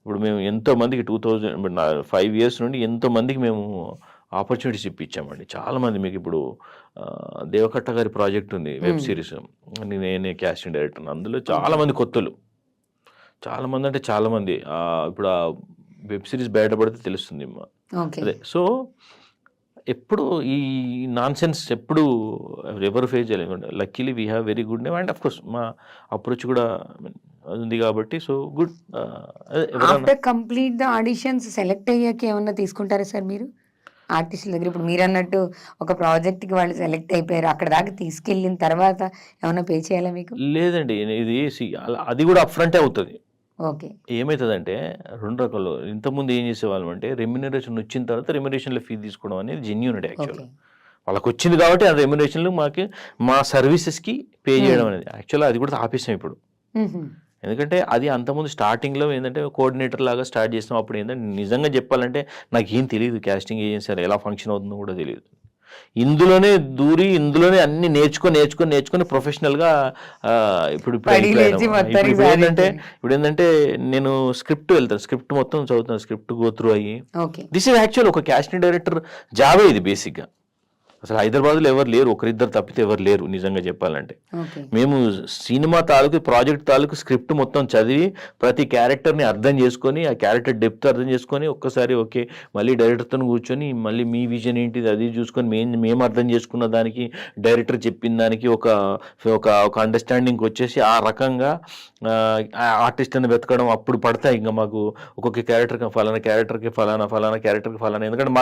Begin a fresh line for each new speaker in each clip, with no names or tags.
ఇప్పుడు మేము ఎంతో మందికి 5 years నుండి ఎంతో మందికి మేము ఆపర్చునిటీస్ ఇప్పించామండి. చాలామంది మీకు ఇప్పుడు దేవకట్ట గారి ప్రాజెక్ట్ ఉంది, వెబ్ సిరీస్. నేనే క్యాస్టింగ్ డైరెక్టర్. అందులో చాలామంది కొత్తలు, చాలామంది అంటే చాలామంది. ఇప్పుడు ఆ వెబ్ సిరీస్ బయటపడితే తెలుస్తుంది. అదే. సో ఎప్పుడు ఈ నాన్ సెన్స్ ఎప్పుడు ఎవరు ఫేస్ చేయలేదు. Luckily we have very good name and of course మా అప్రోచ్ కూడా ఉంది కాబట్టి so good.
After complete the auditions select అయ్యాక ఏమన్నా తీసుకుంటారా సార్ మీరు ఆర్టిస్టుల దగ్గర? ఇప్పుడు మీరు అన్నట్టు ఒక ప్రాజెక్ట్కి వాళ్ళు సెలెక్ట్ అయిపోయారు, అక్కడ దాకా తీసుకెళ్ళిన తర్వాత ఏమన్నా పే చేయాలా మీకు?
లేదండి, ఇది అది కూడా అప్ ఫ్రంటే అవుతుంది.
ఓకే.
ఏమవుతుందంటే 2 రకాలు. ఇంతకుముందు ఏం చేసేవాళ్ళం అంటే రెమ్యునరేషన్ వచ్చిన తర్వాత రెమ్యునరేషన్లో ఫీ తీసుకోవడం అనేది జెన్యూనిటీ. యాక్చువల్గా వాళ్ళకి వచ్చింది కాబట్టి ఆ రెమ్యునరేషన్లు మా సర్వీసెస్కి పే చేయడం అనేది యాక్చువల్గా అది కూడా ఆపేసాం ఇప్పుడు. ఎందుకంటే అది అంతకుముందు స్టార్టింగ్లో ఏంటంటే కోఆర్డినేటర్ లాగా స్టార్ట్ చేస్తాం. అప్పుడు ఏంటంటే నిజంగా చెప్పాలంటే నాకు ఏం తెలియదు, క్యాస్టింగ్ ఏజెన్సీ ఎలా ఫంక్షన్ అవుతుందో కూడా తెలియదు. ఇందులోనే దూరి ఇందులోనే అన్ని నేర్చుకొని ప్రొఫెషనల్గా ఇప్పుడు ఏంటంటే నేను స్క్రిప్ట్ వెళ్తాను, స్క్రిప్ట్ మొత్తం చదువుతాను, స్క్రిప్ట్ గోత్రూ అయ్యి. దిస్ ఇస్ యాక్చువల్ ఒక క్యాస్టింగ్ డైరెక్టర్ జాబే ఇది బేసిక్గా. అసలు హైదరాబాద్లో ఎవరు లేరు, ఒకరిద్దరు తప్పితే ఎవరు లేరు నిజంగా చెప్పాలంటే. మేము సినిమా తాలూకు ప్రాజెక్ట్ తాలూకు స్క్రిప్ట్ మొత్తం చదివి ప్రతి క్యారెక్టర్ని అర్థం చేసుకొని ఆ క్యారెక్టర్ డెప్త్ అర్థం చేసుకొని ఒక్కసారి ఓకే మళ్ళీ డైరెక్టర్తో కూర్చొని మళ్ళీ మీ విజన్ ఏంటిది అది చూసుకొని మేము అర్థం చేసుకున్న దానికి డైరెక్టర్ చెప్పిన దానికి ఒక అండర్స్టాండింగ్ వచ్చేసి ఆ రకంగా ఆర్టిస్ట్ని వెతకడం. అప్పుడు పడతాయి ఇంకా మాకు ఒక్కొక్క క్యారెక్టర్కి ఫలానా క్యారెక్టర్కి ఫలానా క్యారెక్టర్కి ఫలానా. ఎందుకంటే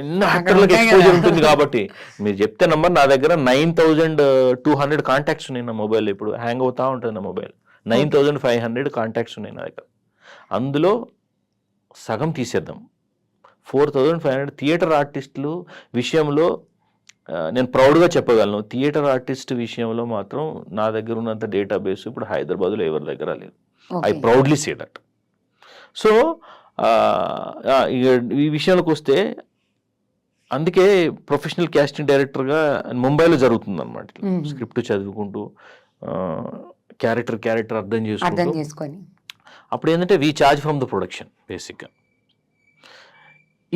ఎన్నో యాక్టర్లకు ఎక్స్పోజర్ ఉంటుంది కాబట్టి. మీరు చెప్తే నంబర్ నా దగ్గర 9200 కాంటాక్ట్స్ ఉన్నాయి నా మొబైల్. ఇప్పుడు హ్యాంగ్ అవుతా ఉంటుంది నా మొబైల్. 9500 కాంటాక్ట్స్ ఉన్నాయి నా దగ్గర. అందులో సగం తీసేద్దాం, 4500 థియేటర్ ఆర్టిస్టులు విషయంలో నేను ప్రౌడ్గా చెప్పగలను. థియేటర్ ఆర్టిస్ట్ విషయంలో మాత్రం నా దగ్గర ఉన్నంత డేటాబేస్ ఇప్పుడు హైదరాబాద్లో ఎవరి దగ్గర లేదు. I proudly say that. So ఈ విషయానికి వస్తే అందుకే ప్రొఫెషనల్ క్యాస్టింగ్ డైరెక్టర్గా ముంబైలో జరుగుతుంది అనమాట. స్క్రిప్ట్ చదువుకుంటూ క్యారెక్టర్ అర్థం చేసుకొని అప్పుడు ఏంటంటే we charge from the production బేసిక్గా.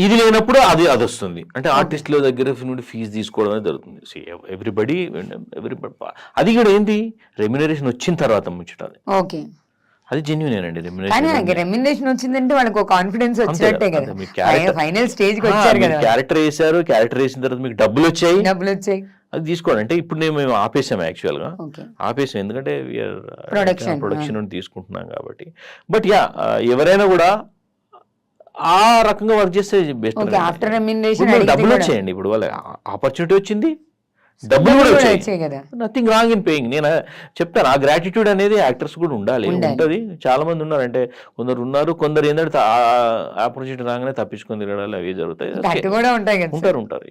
ఇది లేనప్పుడు అది వస్తుంది అంటే ఆర్టిస్టుల దగ్గర నుండి ఫీజు తీసుకోవడం అనేది జరుగుతుంది. ఎవ్రీబడి అది కూడా ఏంటి రెమ్యునరేషన్ వచ్చిన తర్వాత ముచ్చటది.
ఓకే,
అది జెన్యూన్ అండి.
రెమ్యునరేషన్ వచ్చిందంటే వాళ్ళకి ఒక కాన్ఫిడెన్స్ వచ్చినట్టే కదా. ఫైనల్ స్టేజ్ కి వచ్చారు కదా,
క్యారెక్టర్ వేసారు, క్యారెక్టర్ వేసిన తర్వాత మీకు డబ్బులు వచ్చాయి, అది తీసుకోండి. అంటే ఇప్పుడు మేము ఆపేసాం, యాక్చువల్గా ఆపేసాం ఎందుకంటే ప్రొడక్షన్ నుండి తీసుకుంటున్నాం కాబట్టి. బట్ ఎవరైనా కూడా ఆ రకంగా వర్క్ చేస్తే బెస్ట్. డబ్బులు వచ్చాయండి, ఇప్పుడు వాళ్ళ ఆపర్చునిటీ వచ్చింది, డబ్బులు కూడా వచ్చాయి కదా. Nothing wrong in paying. నేను చెప్తాను ఆ గ్రాటిట్యూడ్ అనేది యాక్టర్స్ కూడా ఉండాలి, ఉంటుంది. చాలా మంది ఉన్నారు, అంటే కొందరు ఏంటంటే ఆపర్చునిటీ రాగానే తప్పించుకొని తిరగడాలు అవి జరుగుతాయి. ఉంటారు.